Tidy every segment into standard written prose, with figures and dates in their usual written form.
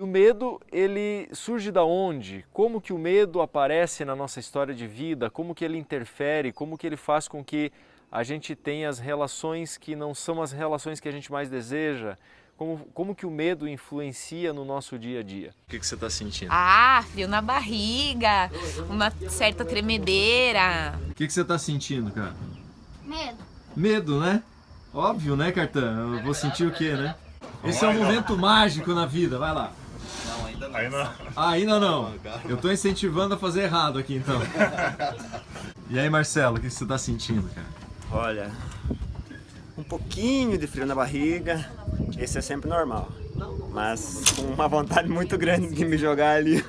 E o medo, ele surge da onde? Como que o medo aparece na nossa história de vida? Como que ele interfere? Como que ele faz com que a gente tenha as relações que não são as relações que a gente mais deseja? Como que o medo influencia no nosso dia a dia? O que você está sentindo? Ah, frio na barriga, uma certa tremedeira. O que você está sentindo, cara? Medo. Medo, né? Óbvio, né, Cartã? Eu vou sentir o quê, né? Esse é um momento mágico na vida, vai lá. Ainda não. Eu tô incentivando a fazer errado aqui, então. E aí, Marcelo, o que você tá sentindo, cara? Olha, um pouquinho de frio na barriga, esse é sempre normal. Mas com uma vontade muito grande de me jogar ali.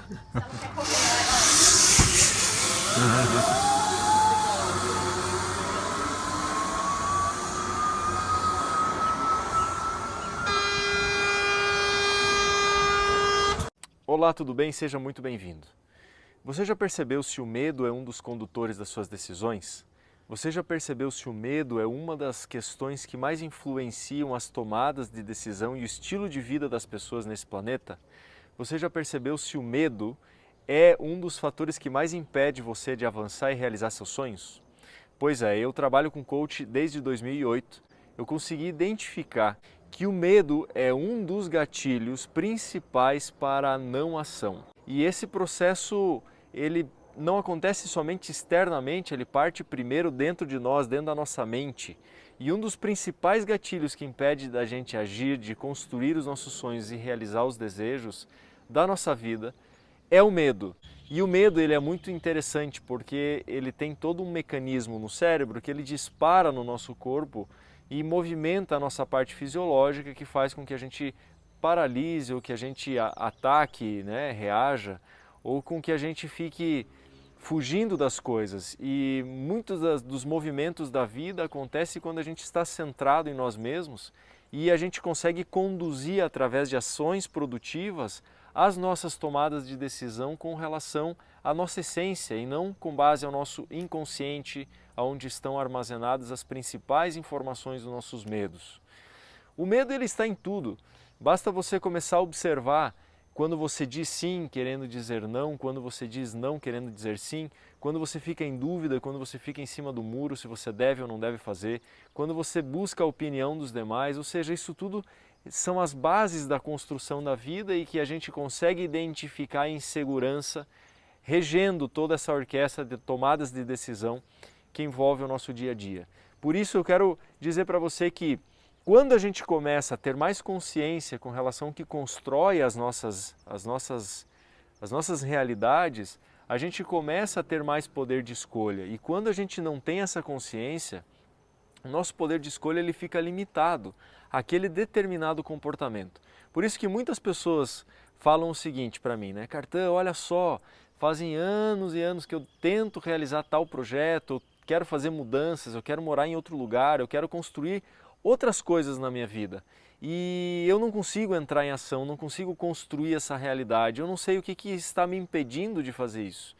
Olá, tudo bem? Seja muito bem-vindo. Você já percebeu se o medo é um dos condutores das suas decisões? Você já percebeu se o medo é uma das questões que mais influenciam as tomadas de decisão e o estilo de vida das pessoas nesse planeta? Você já percebeu se o medo é um dos fatores que mais impede você de avançar e realizar seus sonhos? Pois é, eu trabalho com coach desde 2008. Eu consegui identificar que o medo é um dos gatilhos principais para a não ação. E esse processo, ele não acontece somente externamente, ele parte primeiro dentro de nós, dentro da nossa mente. E um dos principais gatilhos que impede da gente agir, de construir os nossos sonhos e realizar os desejos da nossa vida é o medo. E o medo, ele é muito interessante porque ele tem todo um mecanismo no cérebro que ele dispara no nosso corpo e movimenta a nossa parte fisiológica, que faz com que a gente paralise ou que a gente ataque, né, reaja, ou com que a gente fique fugindo das coisas. E muitos dos movimentos da vida acontecem quando a gente está centrado em nós mesmos e a gente consegue conduzir através de ações produtivas as nossas tomadas de decisão com relação à nossa essência e não com base ao nosso inconsciente, onde estão armazenadas as principais informações dos nossos medos. O medo, ele está em tudo. Basta você começar a observar quando você diz sim querendo dizer não, quando você diz não querendo dizer sim, quando você fica em dúvida, quando você fica em cima do muro se você deve ou não deve fazer, quando você busca a opinião dos demais, ou seja, isso tudo são as bases da construção da vida e que a gente consegue identificar em segurança, regendo toda essa orquestra de tomadas de decisão que envolve o nosso dia a dia. Por isso eu quero dizer para você que quando a gente começa a ter mais consciência com relação ao que constrói as nossas realidades, a gente começa a ter mais poder de escolha. E quando a gente não tem essa consciência, o nosso poder de escolha ele fica limitado àquele determinado comportamento. Por isso que muitas pessoas falam o seguinte para mim, né? Cartã, olha só, fazem anos e anos que eu tento realizar tal projeto, eu quero fazer mudanças, eu quero morar em outro lugar, eu quero construir outras coisas na minha vida. E eu não consigo entrar em ação, não consigo construir essa realidade, eu não sei o que está me impedindo de fazer isso.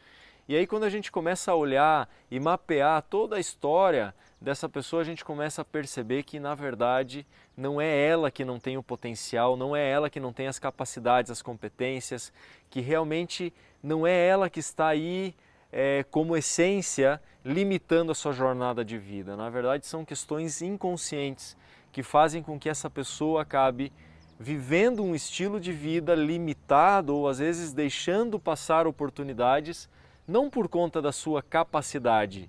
E aí quando a gente começa a olhar e mapear toda a história dessa pessoa, a gente começa a perceber que na verdade não é ela que não tem o potencial, não é ela que não tem as capacidades, as competências, que realmente não é ela que está aí como essência limitando a sua jornada de vida. Na verdade são questões inconscientes que fazem com que essa pessoa acabe vivendo um estilo de vida limitado ou às vezes deixando passar oportunidades não por conta da sua capacidade,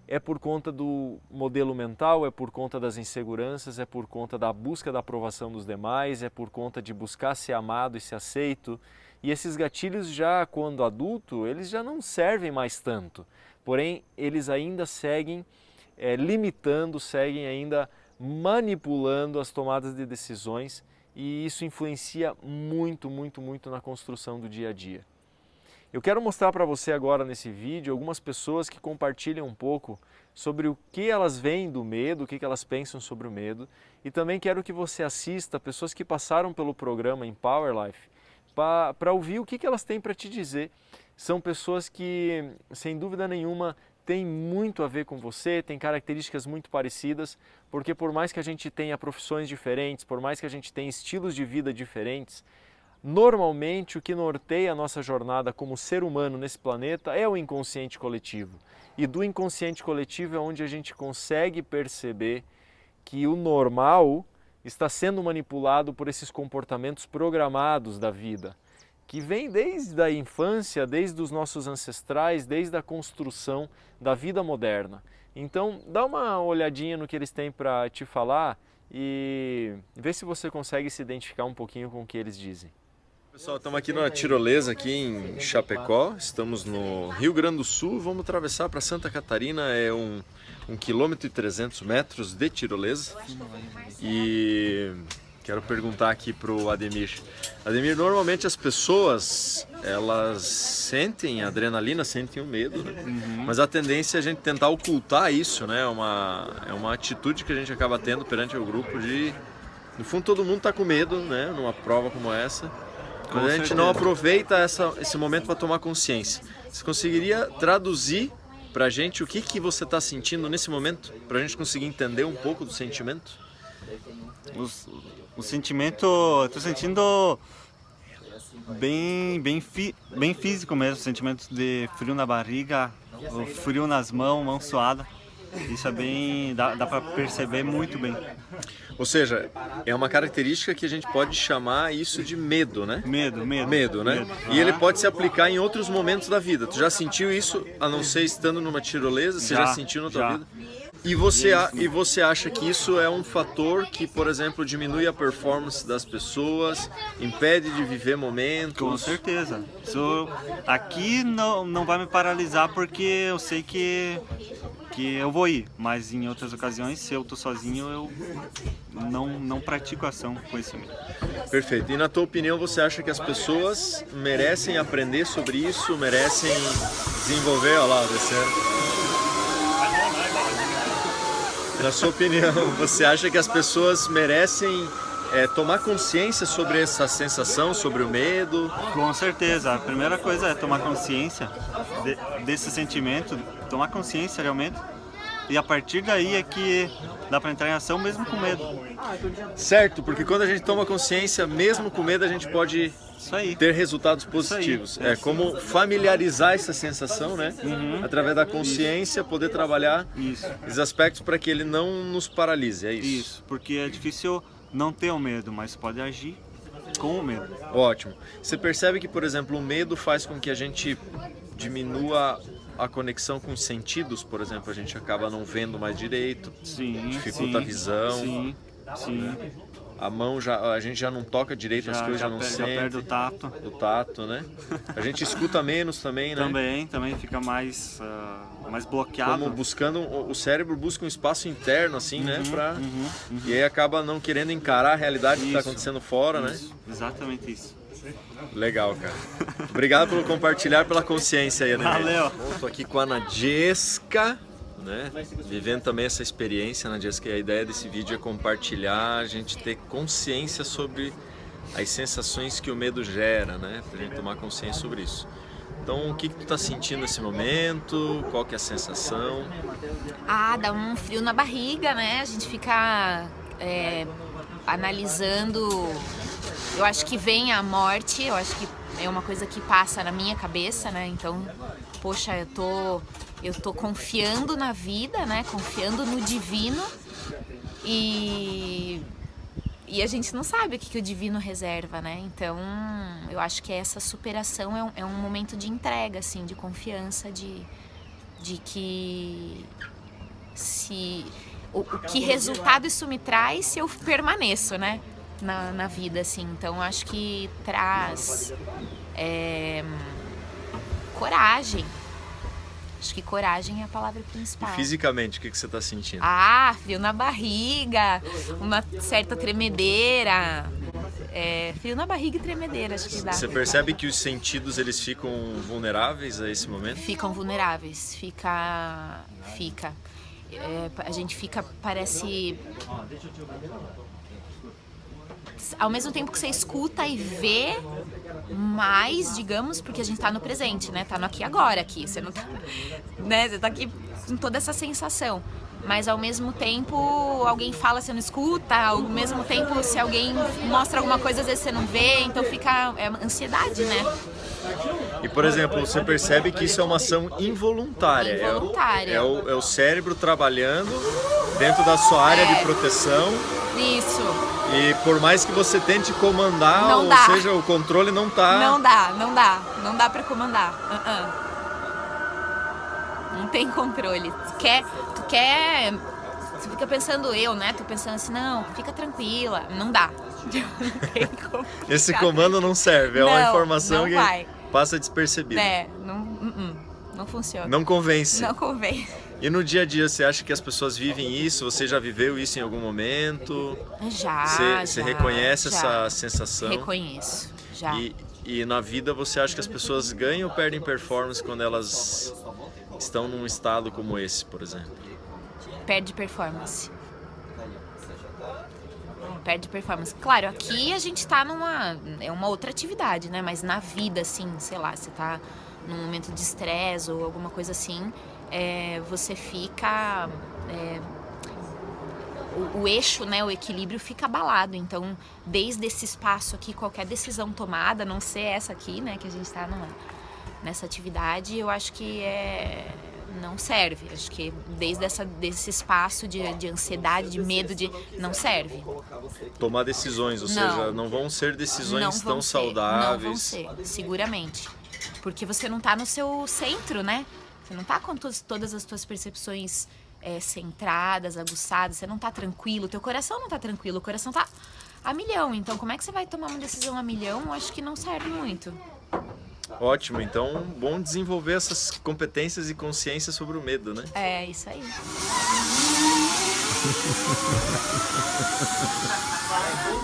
é por conta do modelo mental, é por conta das inseguranças, é por conta da busca da aprovação dos demais, é por conta de buscar ser amado e ser aceito. E esses gatilhos já, quando adulto, eles já não servem mais tanto. Porém, eles ainda seguem limitando, seguem ainda manipulando as tomadas de decisões e isso influencia muito, muito, muito na construção do dia a dia. Eu quero mostrar para você agora nesse vídeo algumas pessoas que compartilham um pouco sobre o que elas veem do medo, o que elas pensam sobre o medo e também quero que você assista pessoas que passaram pelo programa Empower Life para ouvir o que elas têm para te dizer. São pessoas que, sem dúvida nenhuma, têm muito a ver com você, têm características muito parecidas, porque por mais que a gente tenha profissões diferentes, por mais que a gente tenha estilos de vida diferentes, Normalmente, o que norteia a nossa jornada como ser humano nesse planeta é o inconsciente coletivo. E do inconsciente coletivo é onde a gente consegue perceber que o normal está sendo manipulado por esses comportamentos programados da vida, que vem desde a infância, desde os nossos ancestrais, desde a construção da vida moderna. Então, dá uma olhadinha no que eles têm para te falar e vê se você consegue se identificar um pouquinho com o que eles dizem. Pessoal, estamos aqui na tirolesa aqui em Chapecó, estamos no Rio Grande do Sul, vamos atravessar para Santa Catarina, é 1,3 km de tirolesa. E quero perguntar aqui para o Ademir. Ademir, normalmente as pessoas, elas sentem adrenalina, sentem o medo, né? Mas a tendência é a gente tentar ocultar isso, né? É uma atitude que a gente acaba tendo perante o grupo de... No fundo, todo mundo está com medo, né? Numa prova como essa. Mas a gente não aproveita esse momento para tomar consciência. Você conseguiria traduzir para a gente o que você está sentindo nesse momento? Para a gente conseguir entender um pouco do sentimento? O sentimento, estou sentindo bem físico mesmo, sentimento de frio na barriga, o frio nas mãos suada. Isso é bem, dá para perceber muito bem. Ou seja, é uma característica que a gente pode chamar isso de medo, né? Medo, né? Medo. E ele pode se aplicar em outros momentos da vida. Tu já sentiu isso, a não ser estando numa tirolesa? Você já sentiu na tua vida? E você acha que isso é um fator que, por exemplo, diminui a performance das pessoas, impede de viver momentos? Com certeza. Isso aqui não vai me paralisar porque eu sei que eu vou ir, mas em outras ocasiões, se eu tô sozinho, eu não pratico ação com esse medo. Perfeito. E na tua opinião, você acha que as pessoas merecem aprender sobre isso, merecem desenvolver, olha lá, descendo. Na sua opinião, você acha que as pessoas merecem tomar consciência sobre essa sensação, sobre o medo? Com certeza. A primeira coisa é tomar consciência desse sentimento, tomar consciência realmente. E a partir daí é que dá para entrar em ação mesmo com medo. Certo, porque quando a gente toma consciência, mesmo com medo, a gente pode ter resultados positivos. É como familiarizar essa sensação, né? Através da consciência, poder trabalhar esses aspectos para que ele não nos paralise, é isso? Isso, porque é difícil não ter o medo, mas pode agir com o medo. Ótimo. Você percebe que, por exemplo, o medo faz com que a gente diminua a conexão com os sentidos, por exemplo, a gente acaba não vendo mais direito, dificulta a visão. Sim. A mão a gente já não toca direito, as coisas já não sentem. Já perde o tato. O tato, né? A gente escuta menos também, né? Também fica mais bloqueado. Como o cérebro busca um espaço interno, assim, né? E aí acaba não querendo encarar a realidade que está acontecendo fora, né? Exatamente isso. Legal, cara. Obrigado pelo compartilhar, pela consciência aí, né? Valeu. Estou aqui com a Nadjeska, né? Vivendo também essa experiência, Nadjeska. E a ideia desse vídeo é compartilhar, a gente ter consciência sobre as sensações que o medo gera, né? Pra gente tomar consciência sobre isso. Então, o que tu tá sentindo nesse momento? Qual que é a sensação? Dá um frio na barriga, né? A gente fica analisando. Eu acho que vem a morte, eu acho que é uma coisa que passa na minha cabeça, né? Então, poxa, eu tô confiando na vida, né? Confiando no divino e a gente não sabe o que o divino reserva, né? Então, eu acho que essa superação é um momento de entrega, assim, de confiança, de que que resultado isso me traz se eu permaneço, né? Na vida, assim. Então, acho que traz coragem. Acho que coragem é a palavra principal. E fisicamente, o que você está sentindo? Frio na barriga, uma certa tremedeira. Frio na barriga e tremedeira, acho que dá. Você percebe que os sentidos, eles ficam vulneráveis a esse momento? Ficam vulneráveis, fica. A gente fica, parece... Ao mesmo tempo que você escuta e vê mais, digamos, porque a gente tá no presente, né? Tá no aqui e agora aqui. Você não tá, né? Você tá aqui com toda essa sensação. mas ao mesmo tempo alguém fala, você não escuta, ao mesmo tempo se alguém mostra alguma coisa, às vezes você não vê, então fica ansiedade, né? E, por exemplo, você percebe que isso é uma ação involuntária. Involuntária. É o cérebro trabalhando dentro da sua área de proteção. Isso. E por mais que você tente comandar, Não ou dá. seja, o controle não tá... Não dá pra comandar. Não tem controle. Tu quer... Você fica pensando né? Tô pensando assim, não, fica tranquila. Não dá. Não tem como. Esse comando não serve, é uma Não, informação não que vai. passa despercebida. Não funciona. Não convence. Não convém. E no dia a dia, você acha que as pessoas vivem isso? Você já viveu isso em algum momento? Você reconhece essa sensação? Reconheço, já. E na vida, você acha que as pessoas ganham ou perdem performance quando elas estão num estado como esse, por exemplo? Perde performance. Perde performance. Claro, aqui a gente tá é uma outra atividade, né? Mas na vida, assim, sei lá, você tá num momento de estresse ou alguma coisa assim, você fica... o eixo, né, o equilíbrio fica abalado. Então, desde esse espaço aqui, qualquer decisão tomada, a não ser essa aqui, né, que a gente tá nessa atividade, eu acho que não serve. Acho que desse espaço de ansiedade, de medo, não serve. Tomar decisões, ou seja, não vão ser decisões tão saudáveis. Não vão ser, seguramente. Porque você não tá no seu centro, né? Você não tá com todas as suas percepções centradas, aguçadas, você não tá tranquilo, teu coração não tá tranquilo, o coração tá a milhão. Então, como é que você vai tomar uma decisão a milhão? Eu acho que não serve muito. Ótimo, então bom desenvolver essas competências e consciência sobre o medo, né? É, isso aí.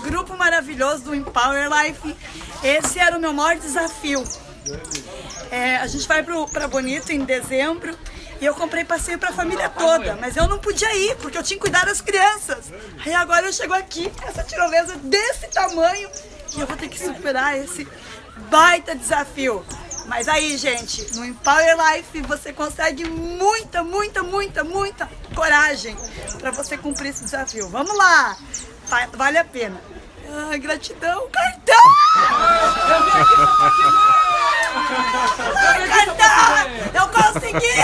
Grupo maravilhoso do Empower Life, esse era o meu maior desafio. A gente vai pra Bonito em dezembro e eu comprei passeio pra família toda, mas eu não podia ir porque eu tinha que cuidar das crianças. Aí agora eu chego aqui, essa tirolesa desse tamanho, e eu vou ter que superar esse baita desafio. Mas aí, gente, no Empower Life você consegue muita coragem para você cumprir esse desafio. Vamos lá! Vale a pena. Gratidão, cartão! Eu vim aqui cartão! Eu consegui!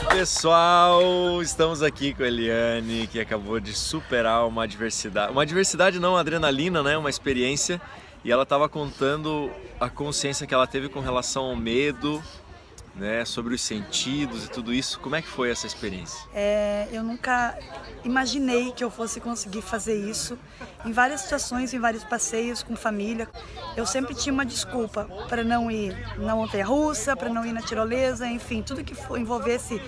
Pessoal, estamos aqui com a Eliane, que acabou de superar uma adversidade. Uma adversidade não, adrenalina, né? Uma experiência. E ela estava contando a consciência que ela teve com relação ao medo, né? Sobre os sentidos e tudo isso. Como é que foi essa experiência? Eu nunca imaginei que eu fosse conseguir fazer isso. Em várias situações, em vários passeios com família, eu sempre tinha uma desculpa para não ir na montanha-russa, para não ir na tirolesa, enfim, tudo que envolvesse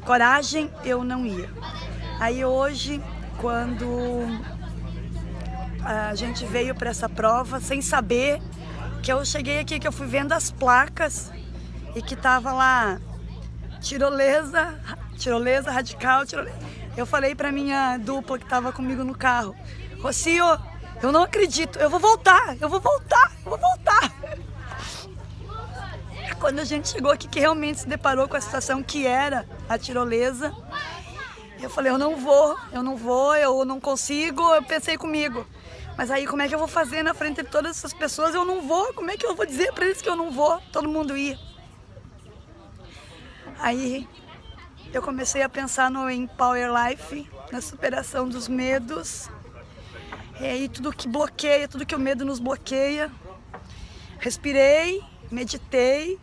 coragem, eu não ia. Aí hoje, quando a gente veio para essa prova, sem saber, que eu cheguei aqui, que eu fui vendo as placas e que tava lá tirolesa radical, tirolesa. Eu falei pra minha dupla que tava comigo no carro: Rocio, eu não acredito, eu vou voltar. Quando a gente chegou aqui, que realmente se deparou com a situação que era a tirolesa, eu falei, eu não vou, eu não consigo. Eu pensei comigo, mas aí como é que eu vou fazer na frente de todas essas pessoas? Eu não vou, como é que eu vou dizer pra eles que eu não vou? Todo mundo ia. Aí eu comecei a pensar no Empower Life, na superação dos medos, e tudo que bloqueia, tudo que o medo nos bloqueia. Respirei, meditei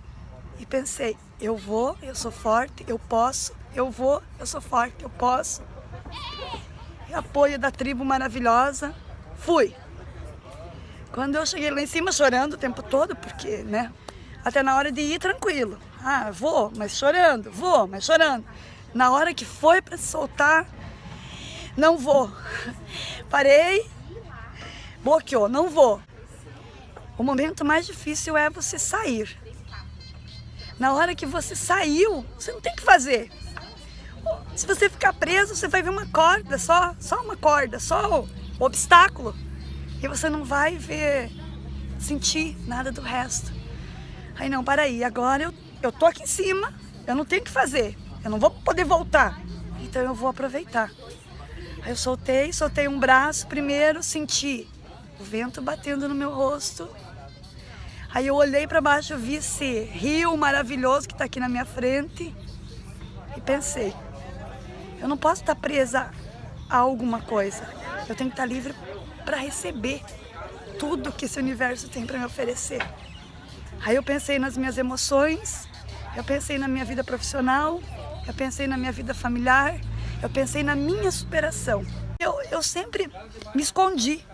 e pensei, eu vou, eu sou forte, eu posso, eu vou, eu sou forte, eu posso. E apoio da tribo maravilhosa, fui. Quando eu cheguei lá em cima chorando o tempo todo, porque, né, até na hora de ir tranquilo. Vou, mas chorando, vou, mas chorando. Na hora que foi para soltar, não vou. Parei, bloqueou, não vou. O momento mais difícil é você sair. Na hora que você saiu, você não tem o que fazer. Se você ficar preso, você vai ver uma corda, só uma corda, só o obstáculo. E você não vai sentir nada do resto. Aí não, para aí, agora eu tô aqui em cima, eu não tenho o que fazer, eu não vou poder voltar, então eu vou aproveitar. Aí eu soltei um braço primeiro, senti o vento batendo no meu rosto. Aí eu olhei para baixo, vi esse rio maravilhoso que está aqui na minha frente e pensei, eu não posso estar presa a alguma coisa, eu tenho que estar livre para receber tudo que esse universo tem para me oferecer. Aí eu pensei nas minhas emoções, eu pensei na minha vida profissional, eu pensei na minha vida familiar, eu pensei na minha superação. Eu sempre me escondi,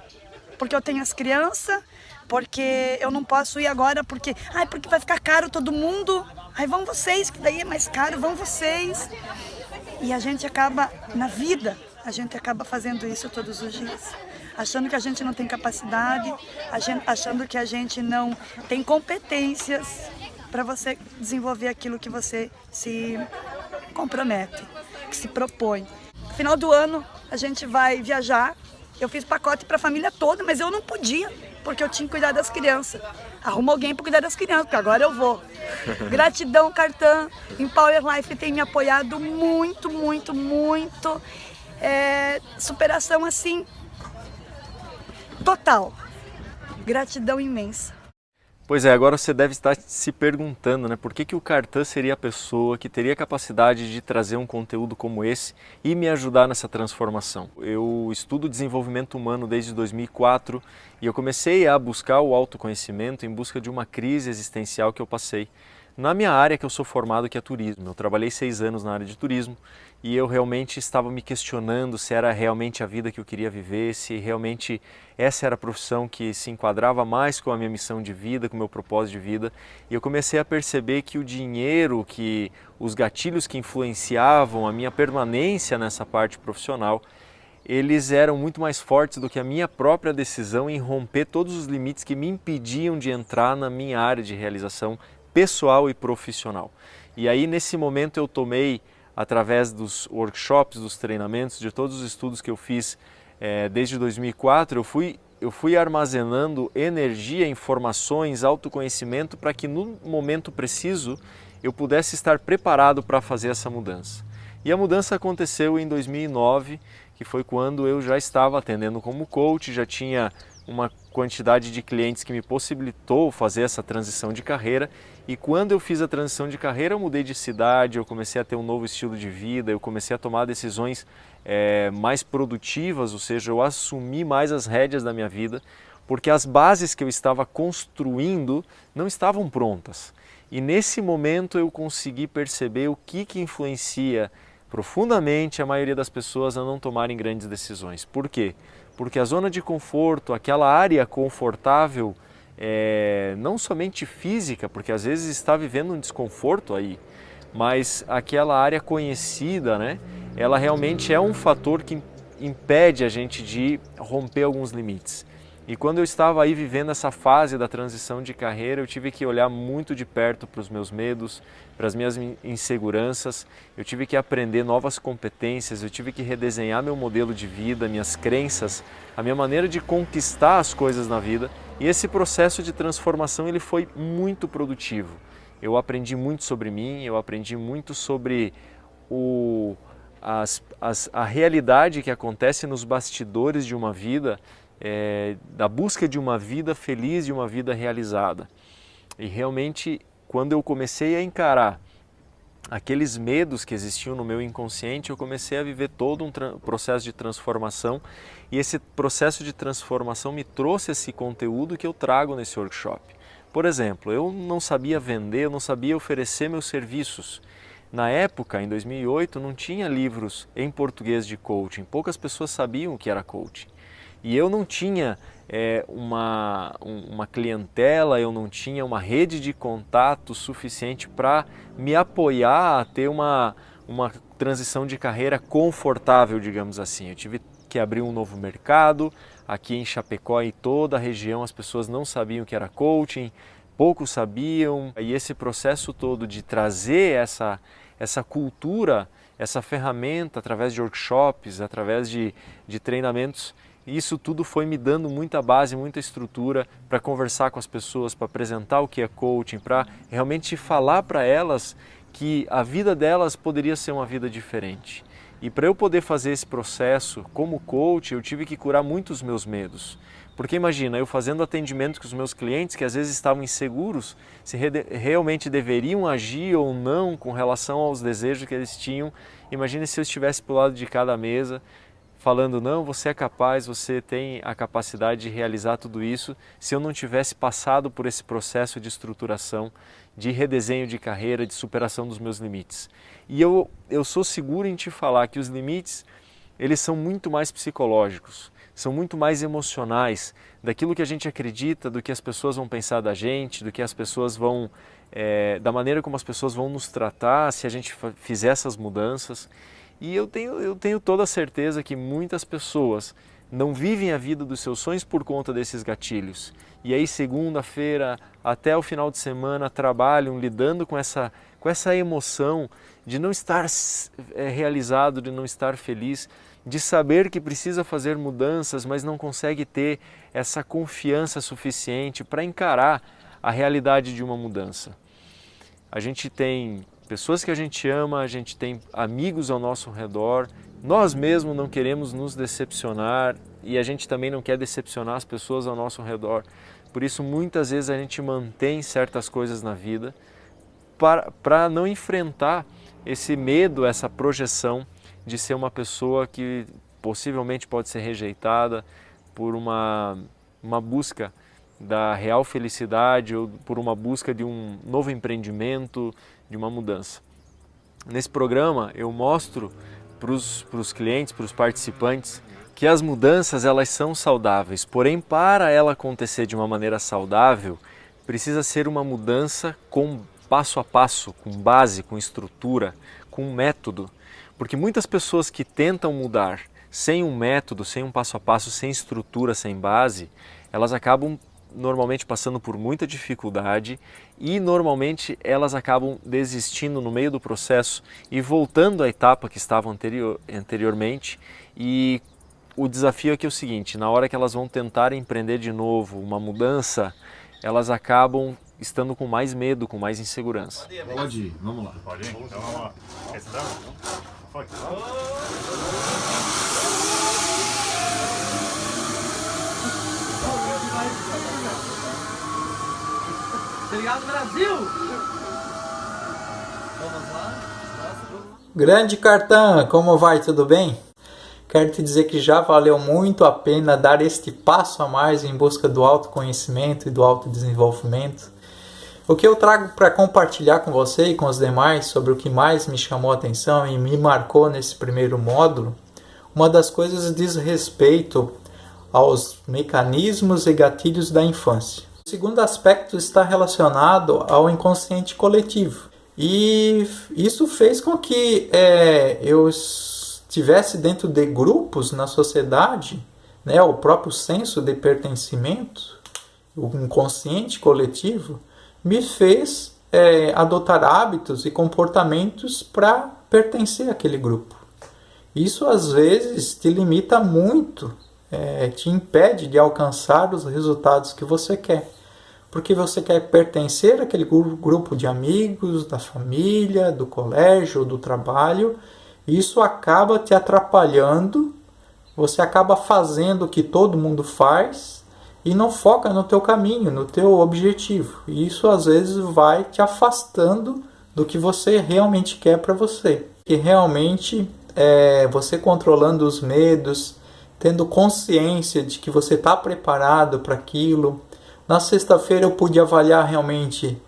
porque eu tenho as crianças, porque eu não posso ir agora, porque vai ficar caro todo mundo, vão vocês, que daí é mais caro, vão vocês. E a gente acaba, na vida, a gente acaba fazendo isso todos os dias. Achando que a gente não tem capacidade, achando que a gente não tem competências para você desenvolver aquilo que você se compromete, que se propõe. No final do ano, a gente vai viajar. Eu fiz pacote para a família toda, mas eu não podia, porque eu tinha que cuidar das crianças. Arruma alguém para cuidar das crianças, porque agora eu vou. Gratidão, Cartan. Empower Life tem me apoiado muito, muito, muito. Superação assim, total. Gratidão imensa. Pois é, agora você deve estar se perguntando, né, por que o Cartan seria a pessoa que teria a capacidade de trazer um conteúdo como esse e me ajudar nessa transformação. Eu estudo desenvolvimento humano desde 2004 e eu comecei a buscar o autoconhecimento em busca de uma crise existencial que eu passei na minha área que eu sou formado, que é turismo. Eu trabalhei 6 anos na área de turismo e eu realmente estava me questionando se era realmente a vida que eu queria viver, se realmente essa era a profissão que se enquadrava mais com a minha missão de vida, com o meu propósito de vida. E eu comecei a perceber que o dinheiro, que os gatilhos que influenciavam a minha permanência nessa parte profissional, eles eram muito mais fortes do que a minha própria decisão em romper todos os limites que me impediam de entrar na minha área de realização pessoal e profissional. E aí nesse momento eu tomei, através dos workshops, dos treinamentos, de todos os estudos que eu fiz desde 2004, eu fui armazenando energia, informações, autoconhecimento para que no momento preciso eu pudesse estar preparado para fazer essa mudança. E a mudança aconteceu em 2009, que foi quando eu já estava atendendo como coach, já tinha uma quantidade de clientes que me possibilitou fazer essa transição de carreira. E quando eu fiz a transição de carreira, eu mudei de cidade, eu comecei a ter um novo estilo de vida, eu comecei a tomar decisões mais produtivas, ou seja, eu assumi mais as rédeas da minha vida, porque as bases que eu estava construindo não estavam prontas. E nesse momento eu consegui perceber o que influencia profundamente a maioria das pessoas a não tomarem grandes decisões. Por quê? Porque a zona de conforto, aquela área confortável, não somente física, porque às vezes está vivendo um desconforto aí, mas aquela área conhecida, né, ela realmente é um fator que impede a gente de romper alguns limites. E quando eu estava aí vivendo essa fase da transição de carreira, eu tive que olhar muito de perto para os meus medos, para as minhas inseguranças, eu tive que aprender novas competências, eu tive que redesenhar meu modelo de vida, minhas crenças, a minha maneira de conquistar as coisas na vida. E esse processo de transformação ele foi muito produtivo. Eu aprendi muito sobre mim, eu aprendi muito sobre a realidade que acontece nos bastidores de uma vida, da busca de uma vida feliz, de uma vida realizada. E realmente, quando eu comecei a encarar aqueles medos que existiam no meu inconsciente, eu comecei a viver todo um processo de transformação. E esse processo de transformação me trouxe esse conteúdo que eu trago nesse workshop. Por exemplo, eu não sabia vender, eu não sabia oferecer meus serviços. Na época, em 2008, não tinha livros em português de coaching, poucas pessoas sabiam o que era coaching. E eu não tinha uma clientela, eu não tinha uma rede de contato suficiente para me apoiar a ter uma transição de carreira confortável, digamos assim. Eu tive que abrir um novo mercado, aqui em Chapecó e toda a região as pessoas não sabiam o que era coaching, poucos sabiam. E esse processo todo de trazer essa cultura, essa ferramenta através de workshops, através de treinamentos, isso tudo foi me dando muita base, muita estrutura para conversar com as pessoas, para apresentar o que é coaching, para realmente falar para elas que a vida delas poderia ser uma vida diferente. E para eu poder fazer esse processo, como coach, eu tive que curar muitos meus medos. Porque imagina, eu fazendo atendimento com os meus clientes que às vezes estavam inseguros se realmente deveriam agir ou não com relação aos desejos que eles tinham. Imagine se eu estivesse para o lado de cada mesa, falando, não, você é capaz, você tem a capacidade de realizar tudo isso, se eu não tivesse passado por esse processo de estruturação, de redesenho de carreira, de superação dos meus limites. E eu sou seguro em te falar que os limites, eles são muito mais psicológicos, são muito mais emocionais, daquilo que a gente acredita, do que as pessoas vão pensar da gente, do que as pessoas vão, da maneira como as pessoas vão nos tratar se a gente fizer essas mudanças. E eu tenho toda a certeza que muitas pessoas não vivem a vida dos seus sonhos por conta desses gatilhos. E aí segunda-feira até o final de semana trabalham lidando com essa emoção de não estar realizado, de não estar feliz, de saber que precisa fazer mudanças, mas não consegue ter essa confiança suficiente para encarar a realidade de uma mudança. A gente tem pessoas que a gente ama, a gente tem amigos ao nosso redor, nós mesmos não queremos nos decepcionar e a gente também não quer decepcionar as pessoas ao nosso redor. Por isso, muitas vezes a gente mantém certas coisas na vida para não enfrentar esse medo, essa projeção de ser uma pessoa que possivelmente pode ser rejeitada por uma busca da real felicidade ou por uma busca de um novo empreendimento, de uma mudança. Nesse programa eu mostro para os clientes, para os participantes, que as mudanças elas são saudáveis, porém para ela acontecer de uma maneira saudável, precisa ser uma mudança com passo a passo, com base, com estrutura, com método. Porque muitas pessoas que tentam mudar sem um método, sem um passo a passo, sem estrutura, sem base, elas acabam normalmente passando por muita dificuldade e normalmente elas acabam desistindo no meio do processo e voltando à etapa que estavam anteriormente. E o desafio aqui é o seguinte, na hora que elas vão tentar empreender de novo uma mudança, elas acabam estando com mais medo, com mais insegurança. Pode ir, vamos lá. Pode ir? Então vamos lá. Foi. Obrigado, Brasil! Grande Cartan, como vai? Tudo bem? Quero te dizer que já valeu muito a pena dar este passo a mais em busca do autoconhecimento e do autodesenvolvimento. O que eu trago para compartilhar com você e com os demais sobre o que mais me chamou a atenção e me marcou nesse primeiro módulo, uma das coisas diz respeito aos mecanismos e gatilhos da infância. O segundo aspecto está relacionado ao inconsciente coletivo. E isso fez com que eu estivesse dentro de grupos na sociedade, né, o próprio senso de pertencimento, o inconsciente coletivo, me fez adotar hábitos e comportamentos para pertencer àquele grupo. Isso às vezes te limita muito, te impede de alcançar os resultados que você quer. Porque você quer pertencer àquele grupo de amigos, da família, do colégio, do trabalho, e isso acaba te atrapalhando, você acaba fazendo o que todo mundo faz e não foca no teu caminho, no teu objetivo. E isso às vezes vai te afastando do que você realmente quer para você. E realmente você controlando os medos, tendo consciência de que você está preparado para aquilo. Na sexta-feira eu pude avaliar realmente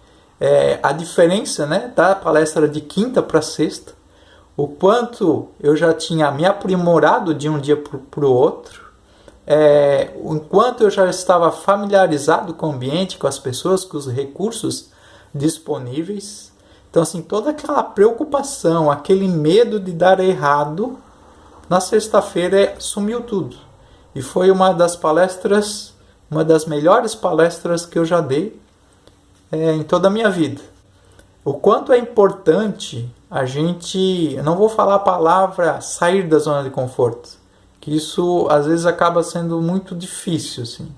a diferença, né, da palestra de quinta para sexta, o quanto eu já tinha me aprimorado de um dia para o outro, o quanto eu já estava familiarizado com o ambiente, com as pessoas, com os recursos disponíveis. Então, assim, toda aquela preocupação, aquele medo de dar errado, na sexta-feira sumiu tudo. E foi uma das melhores palestras que eu já dei em toda a minha vida. O quanto é importante a gente, eu não vou falar a palavra sair da zona de conforto, que isso às vezes acaba sendo muito difícil, assim.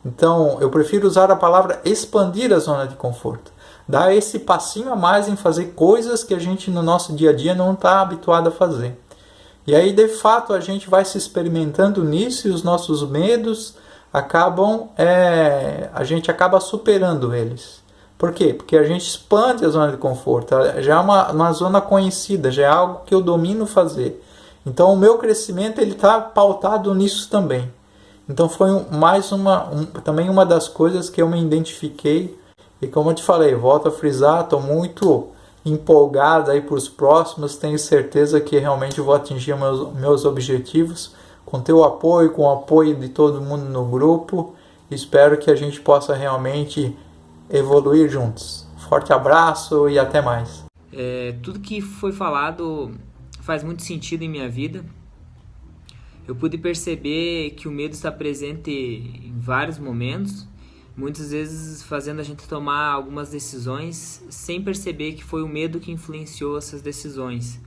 Então eu prefiro usar a palavra expandir a zona de conforto. dar esse passinho a mais em fazer coisas que a gente no nosso dia a dia não está habituado a fazer. E aí, de fato, a gente vai se experimentando nisso e os nossos medos a gente acaba superando eles. Por quê? Porque a gente expande a zona de conforto, já é uma zona conhecida, já é algo que eu domino fazer. Então o meu crescimento está pautado nisso também. Então foi também uma das coisas que eu me identifiquei. E como eu te falei, volto a frisar, estou muito empolgado aí para os próximos, tenho certeza que realmente vou atingir meus objetivos com teu apoio, com o apoio de todo mundo no grupo. Espero que a gente possa realmente evoluir juntos. Forte abraço e até mais. Tudo que foi falado faz muito sentido em minha vida. Eu pude perceber que o medo está presente em vários momentos, muitas vezes fazendo a gente tomar algumas decisões sem perceber que foi o medo que influenciou essas decisões.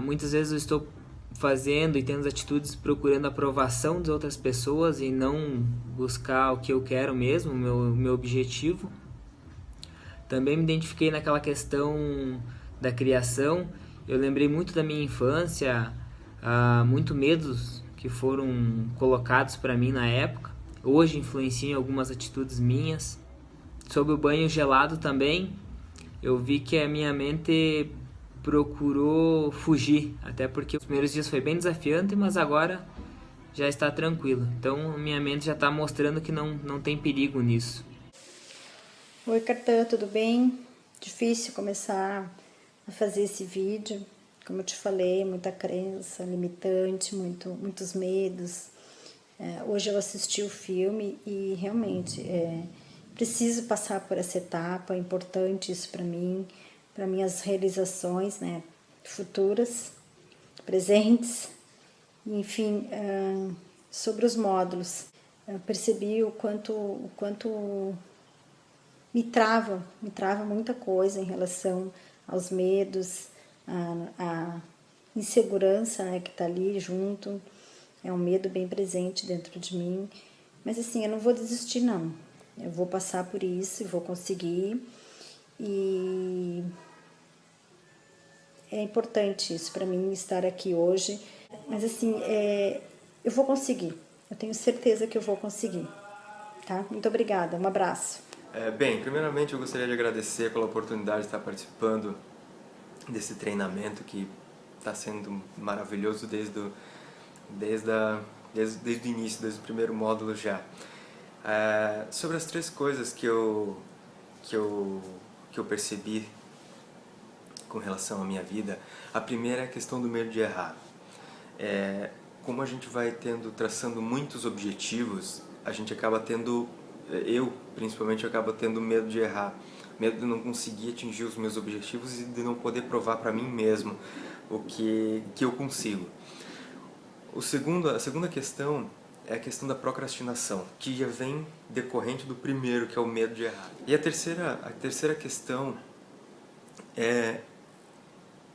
Muitas vezes eu estou fazendo e tendo atitudes procurando a aprovação de outras pessoas e não buscar o que eu quero mesmo, o meu objetivo. Também me identifiquei naquela questão da criação. Eu lembrei muito da minha infância, muito medos que foram colocados para mim na época. Hoje influenciam algumas atitudes minhas. Sobre o banho gelado também, eu vi que a minha mente procurou fugir, até porque os primeiros dias foi bem desafiante, mas agora já está tranquilo. Então minha mente já está mostrando que não tem perigo nisso. Oi, Cartan, tudo bem? Difícil começar a fazer esse vídeo. Como eu te falei, muita crença limitante, muitos medos. Hoje eu assisti o filme e realmente preciso passar por essa etapa, é importante isso para mim, para minhas realizações, né, futuras, presentes, enfim, sobre os módulos. Eu percebi o quanto me trava muita coisa em relação aos medos, a insegurança, né, que está ali junto. É um medo bem presente dentro de mim, mas assim, eu não vou desistir não, eu vou passar por isso e vou conseguir, e é importante isso para mim, estar aqui hoje, mas assim, eu vou conseguir, eu tenho certeza que eu vou conseguir, tá? Muito obrigada, um abraço. Bem, primeiramente eu gostaria de agradecer pela oportunidade de estar participando desse treinamento que está sendo maravilhoso desde o início, desde o primeiro módulo já. Sobre as 3 coisas que eu percebi com relação à minha vida, a primeira é a questão do medo de errar. Como a gente vai traçando muitos objetivos, a gente acaba eu principalmente acabo tendo medo de errar, medo de não conseguir atingir os meus objetivos e de não poder provar para mim mesmo o que eu consigo. A segunda questão é a questão da procrastinação, que já vem decorrente do primeiro, que é o medo de errar. E a terceira questão é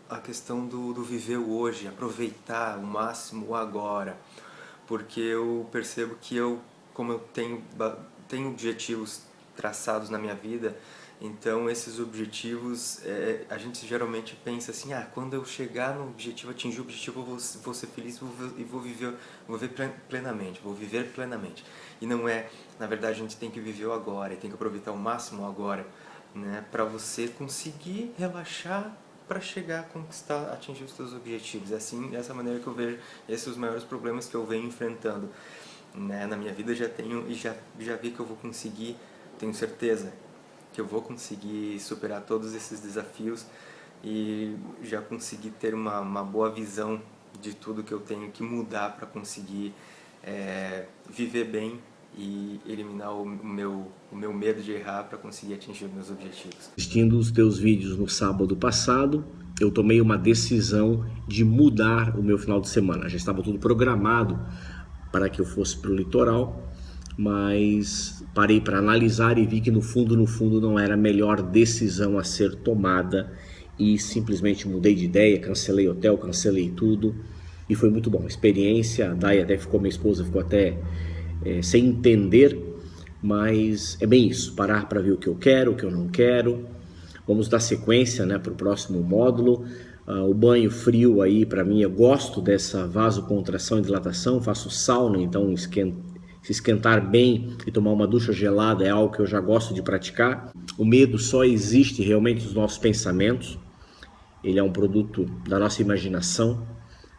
a questão do viver o hoje, aproveitar o máximo o agora, porque eu percebo que como eu tenho objetivos traçados na minha vida, então esses objetivos, a gente geralmente pensa assim, quando eu chegar no objetivo, atingir o objetivo, eu vou ser feliz e vou viver plenamente. E não é, na verdade a gente tem que viver o agora, e tem que aproveitar o máximo o agora, né, para você conseguir relaxar para chegar a conquistar, atingir os seus objetivos. É assim, dessa maneira que eu vejo esses os maiores problemas que eu venho enfrentando, né, na minha vida. Já vi que eu vou conseguir, tenho certeza que eu vou conseguir superar todos esses desafios e já conseguir ter uma boa visão de tudo que eu tenho que mudar para conseguir viver bem e eliminar o meu medo de errar para conseguir atingir os meus objetivos. Assistindo os teus vídeos no sábado passado, eu tomei uma decisão de mudar o meu final de semana. Já estava tudo programado para que eu fosse para o litoral, mas parei para analisar e vi que no fundo não era a melhor decisão a ser tomada e simplesmente mudei de ideia, cancelei hotel, cancelei tudo e foi muito bom. A experiência, a Day até minha esposa ficou até sem entender mas é bem isso, parar para ver o que eu quero, o que eu não quero. Vamos dar sequência, né, para o próximo módulo. O banho frio aí, para mim, eu gosto dessa vasocontração e dilatação, faço sauna, então se esquentar bem e tomar uma ducha gelada é algo que eu já gosto de praticar. O medo só existe realmente nos nossos pensamentos, ele é um produto da nossa imaginação.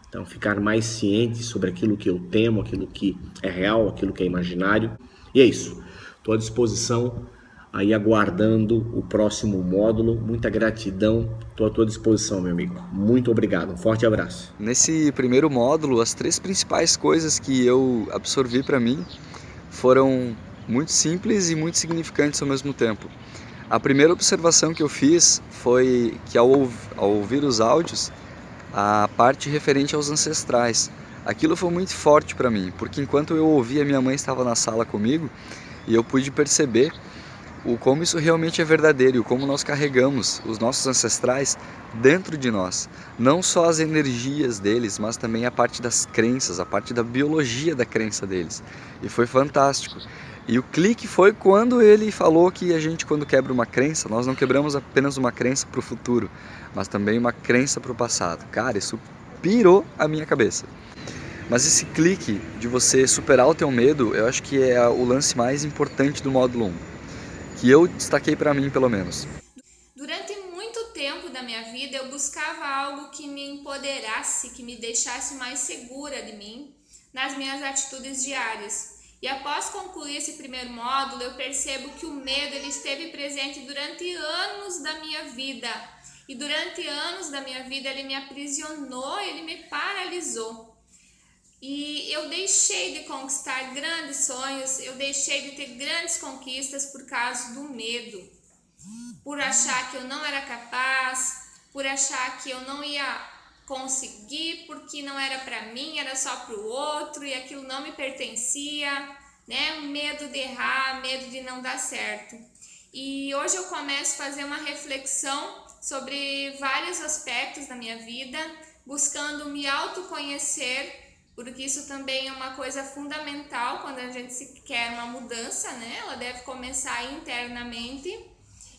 Então, ficar mais ciente sobre aquilo que eu temo, aquilo que é real, aquilo que é imaginário. E é isso. Estou à disposição, aí aguardando o próximo módulo. Muita gratidão. Estou à tua disposição, meu amigo. Muito obrigado. Um forte abraço. Nesse primeiro módulo, as 3 principais coisas que eu absorvi para mim foram muito simples e muito significantes ao mesmo tempo. A primeira observação que eu fiz foi que ao ouvir os áudios, a parte referente aos ancestrais, aquilo foi muito forte para mim, porque enquanto eu ouvia, minha mãe estava na sala comigo e eu pude perceber o como isso realmente é verdadeiro e o como nós carregamos os nossos ancestrais dentro de nós. Não só as energias deles, mas também a parte das crenças, a parte da biologia da crença deles. E foi fantástico. E o clique foi quando ele falou que a gente, quando quebra uma crença, nós não quebramos apenas uma crença para o futuro, mas também uma crença para o passado. Cara, isso pirou a minha cabeça. Mas esse clique de você superar o teu medo, eu acho que é o lance mais importante do módulo 1, que eu destaquei para mim, pelo menos. Durante muito tempo da minha vida, eu buscava algo que me empoderasse, que me deixasse mais segura de mim nas minhas atitudes diárias. E após concluir esse primeiro módulo, eu percebo que o medo ele esteve presente durante anos da minha vida. E durante anos da minha vida ele me aprisionou, ele me paralisou. E eu deixei de conquistar grandes sonhos, eu deixei de ter grandes conquistas por causa do medo. Por achar que eu não era capaz, por achar que eu não ia conseguir porque não era para mim, era só para o outro e aquilo não me pertencia, né? Medo de errar, medo de não dar certo. E hoje eu começo a fazer uma reflexão sobre vários aspectos da minha vida, buscando me autoconhecer, porque isso também é uma coisa fundamental quando a gente se quer uma mudança, né? Ela deve começar internamente.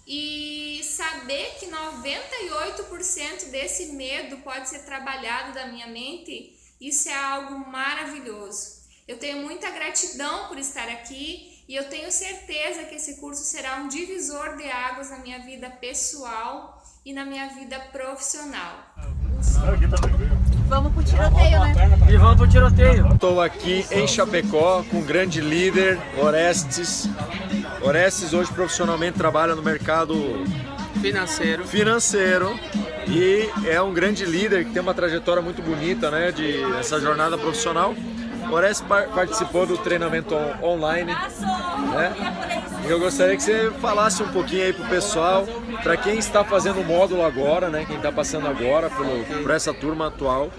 E saber que 98% desse medo pode ser trabalhado da minha mente, isso é algo maravilhoso. Eu tenho muita gratidão por estar aqui e eu tenho certeza que esse curso será um divisor de águas na minha vida pessoal e na minha vida profissional. Vamos pro tiroteio, né? E vamos pro tiroteio. Estou aqui em Chapecó com o grande líder Orestes. Orestes hoje profissionalmente trabalha no mercado financeiro e é um grande líder que tem uma trajetória muito bonita, né, essa jornada profissional. Orestes participou do treinamento online, né? E eu gostaria que você falasse um pouquinho aí pro pessoal, para quem está fazendo o módulo agora, né, quem está passando agora por essa turma atual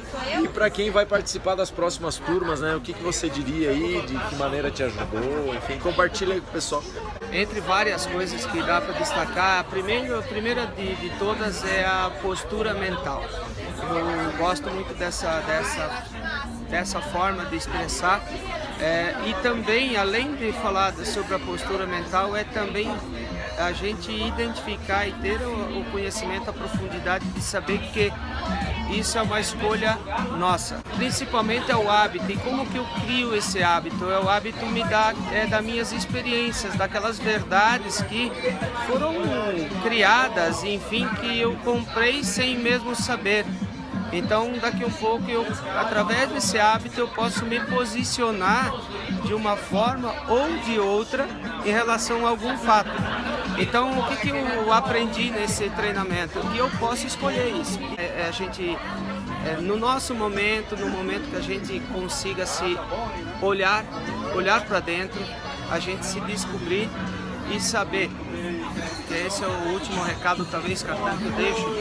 e para quem vai participar das próximas turmas, né, o que você diria aí, de que maneira te ajudou, enfim, compartilha aí com o pessoal. Entre várias coisas que dá para destacar, a primeira de todas é a postura mental. Eu gosto muito dessa forma de expressar e também, além de falar sobre a postura mental, é também a gente identificar e ter o conhecimento, a profundidade de saber que isso é uma escolha nossa. Principalmente é o hábito. E como que eu crio esse hábito? O hábito me dá das minhas experiências, daquelas verdades que foram criadas, enfim, que eu comprei sem mesmo saber. Então, daqui um pouco, através desse hábito, eu posso me posicionar de uma forma ou de outra em relação a algum fato. Então, o que eu aprendi nesse treinamento? Que eu posso escolher isso. A gente, no nosso momento, no momento que a gente consiga se olhar para dentro, a gente se descobrir e saber, que esse é o último recado, talvez, que eu deixo,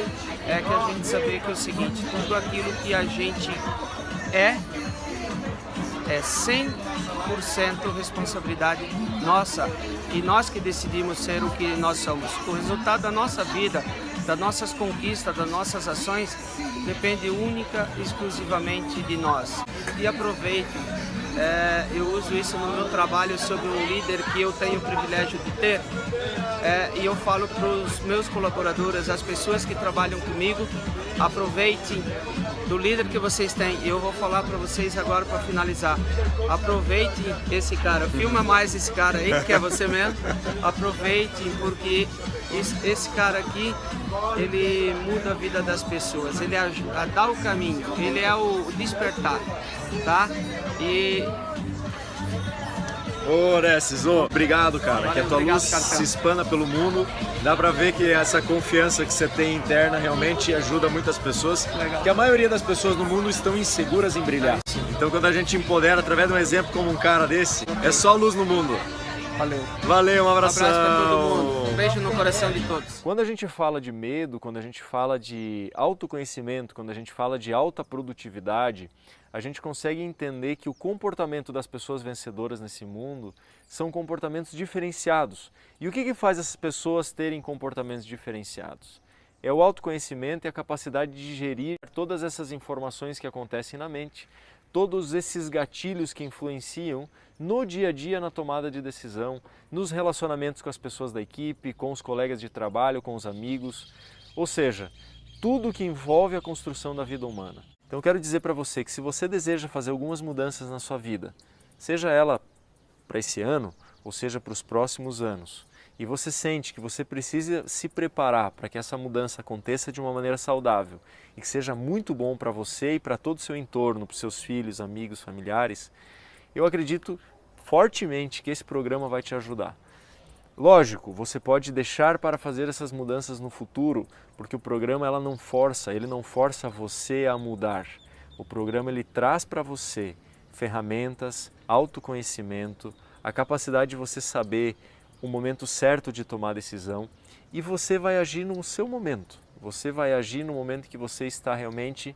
é que a gente saber que é o seguinte: tudo aquilo que a gente é 100% responsabilidade nossa, e nós que decidimos ser o que nós somos. O resultado da nossa vida, das nossas conquistas, das nossas ações, depende única e exclusivamente de nós. E aproveite eu uso isso no meu trabalho sobre um líder que eu tenho o privilégio de ter. E eu falo para os meus colaboradores, as pessoas que trabalham comigo, aproveitem do líder que vocês têm. Eu vou falar para vocês agora para finalizar. Aproveitem esse cara, filma mais esse cara aí, que é você mesmo. Aproveitem, porque esse cara aqui, ele muda a vida das pessoas, ele dá o caminho, ele é o despertar, tá? E... Ô, Orestes, obrigado, cara. Valeu, que a tua obrigado, luz se expanda pelo mundo. Dá pra ver que essa confiança que você tem interna realmente ajuda muitas pessoas. Legal. Que a maioria das pessoas no mundo estão inseguras em brilhar. Então, quando a gente empodera através de um exemplo como um cara desse, é só luz no mundo. Valeu. Valeu, um abração. Um abraço pra todo mundo. Um beijo no coração de todos. Quando a gente fala de medo, quando a gente fala de autoconhecimento, quando a gente fala de alta produtividade, a gente consegue entender que o comportamento das pessoas vencedoras nesse mundo são comportamentos diferenciados. E o que faz essas pessoas terem comportamentos diferenciados? É o autoconhecimento e a capacidade de gerir todas essas informações que acontecem na mente, todos esses gatilhos que influenciam no dia a dia na tomada de decisão, nos relacionamentos com as pessoas da equipe, com os colegas de trabalho, com os amigos, ou seja, tudo que envolve a construção da vida humana. Então eu quero dizer para você que se você deseja fazer algumas mudanças na sua vida, seja ela para esse ano ou seja para os próximos anos, e você sente que você precisa se preparar para que essa mudança aconteça de uma maneira saudável e que seja muito bom para você e para todo o seu entorno, para os seus filhos, amigos, familiares, eu acredito fortemente que esse programa vai te ajudar. Lógico, você pode deixar para fazer essas mudanças no futuro, porque o programa ele não força você a mudar. O programa ele traz para você ferramentas, autoconhecimento, a capacidade de você saber o momento certo de tomar decisão e você vai agir no seu momento. Você vai agir no momento que você está realmente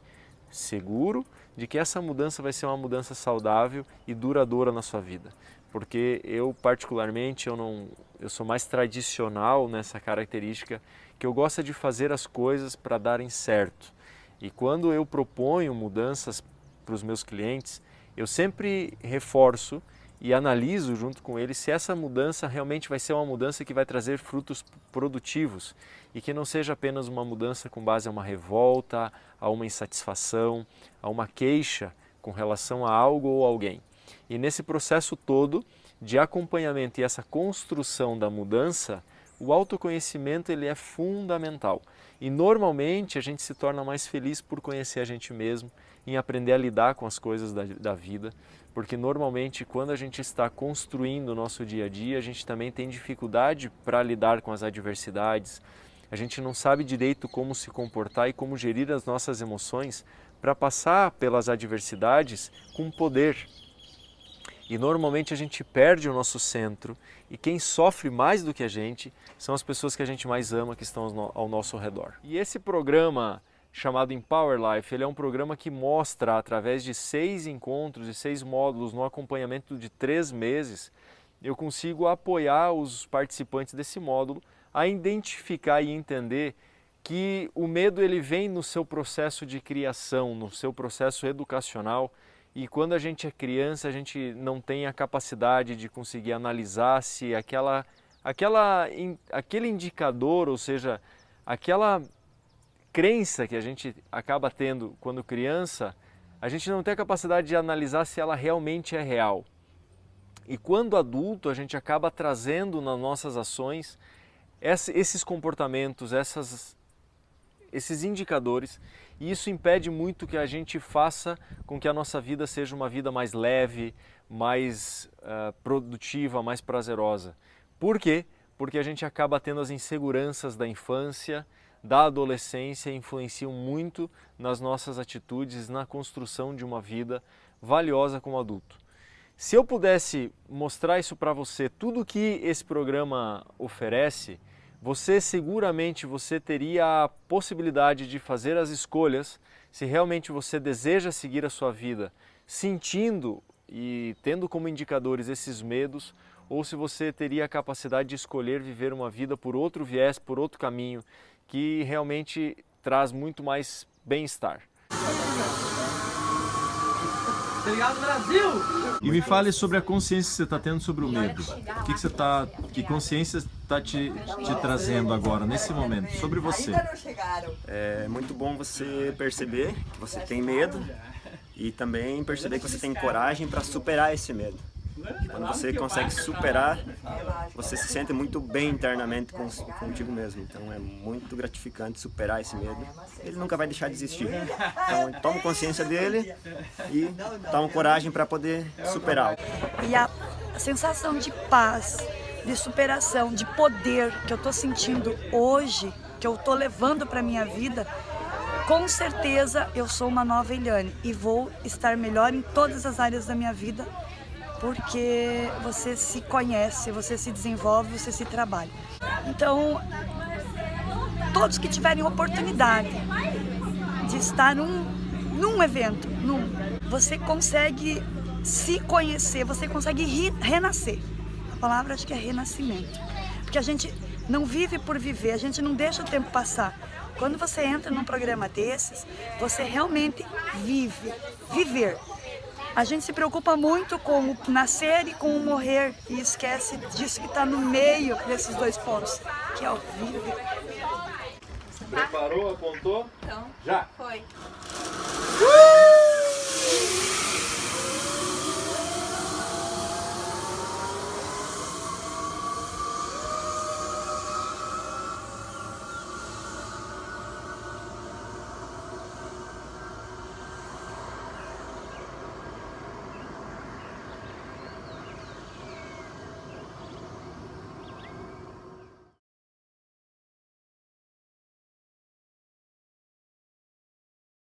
seguro de que essa mudança vai ser uma mudança saudável e duradoura na sua vida. Porque eu particularmente, eu sou mais tradicional nessa característica, que eu gosto de fazer as coisas para darem certo. E quando eu proponho mudanças para os meus clientes, eu sempre reforço e analiso junto com eles se essa mudança realmente vai ser uma mudança que vai trazer frutos produtivos e que não seja apenas uma mudança com base a uma revolta, a uma insatisfação, a uma queixa com relação a algo ou alguém. E nesse processo todo de acompanhamento e essa construção da mudança, o autoconhecimento ele é fundamental. E normalmente a gente se torna mais feliz por conhecer a gente mesmo, em aprender a lidar com as coisas da vida, porque normalmente quando a gente está construindo o nosso dia a dia, a gente também tem dificuldade para lidar com as adversidades, a gente não sabe direito como se comportar e como gerir as nossas emoções para passar pelas adversidades com poder. E normalmente a gente perde o nosso centro e quem sofre mais do que a gente são as pessoas que a gente mais ama, que estão ao nosso redor. E esse programa chamado Empower Life, ele é um programa que mostra através de 6 encontros e 6 módulos no acompanhamento de 3 meses, eu consigo apoiar os participantes desse módulo a identificar e entender que o medo ele vem no seu processo de criação, no seu processo educacional. E quando a gente é criança, a gente não tem a capacidade de conseguir analisar se aquele indicador, ou seja, aquela crença que a gente acaba tendo quando criança, a gente não tem a capacidade de analisar se ela realmente é real. E quando adulto, a gente acaba trazendo nas nossas ações esses comportamentos, esses indicadores, e isso impede muito que a gente faça com que a nossa vida seja uma vida mais leve, mais produtiva, mais prazerosa. Por quê? Porque a gente acaba tendo as inseguranças da infância, da adolescência, influenciam muito nas nossas atitudes, na construção de uma vida valiosa como adulto. Se eu pudesse mostrar isso para você, tudo que esse programa oferece, seguramente você teria a possibilidade de fazer as escolhas se realmente você deseja seguir a sua vida sentindo e tendo como indicadores esses medos, ou se você teria a capacidade de escolher viver uma vida por outro viés, por outro caminho, que realmente traz muito mais bem-estar. Obrigado, Brasil! E me fale sobre a consciência que você está tendo sobre o medo. Que consciência está te trazendo agora, nesse momento, sobre você? É muito bom você perceber que você tem medo e também perceber que você tem coragem para superar esse medo. Quando você consegue superar, você se sente muito bem internamente contigo mesmo. Então é muito gratificante superar esse medo. Ele nunca vai deixar de existir. Então toma consciência dele e toma coragem para poder superá-lo. E a sensação de paz, de superação, de poder que eu estou sentindo hoje, que eu estou levando para minha vida, com certeza eu sou uma nova Eliane e vou estar melhor em todas as áreas da minha vida, porque você se conhece, você se desenvolve, você se trabalha. Então, todos que tiverem oportunidade de estar num evento, você consegue se conhecer, você consegue renascer. A palavra acho que é renascimento. Porque a gente não vive por viver, a gente não deixa o tempo passar. Quando você entra num programa desses, você realmente viver. A gente se preocupa muito com o nascer e com o morrer e esquece disso que está no meio desses dois pontos, que é o viver. Preparou, apontou? Então, já! Foi.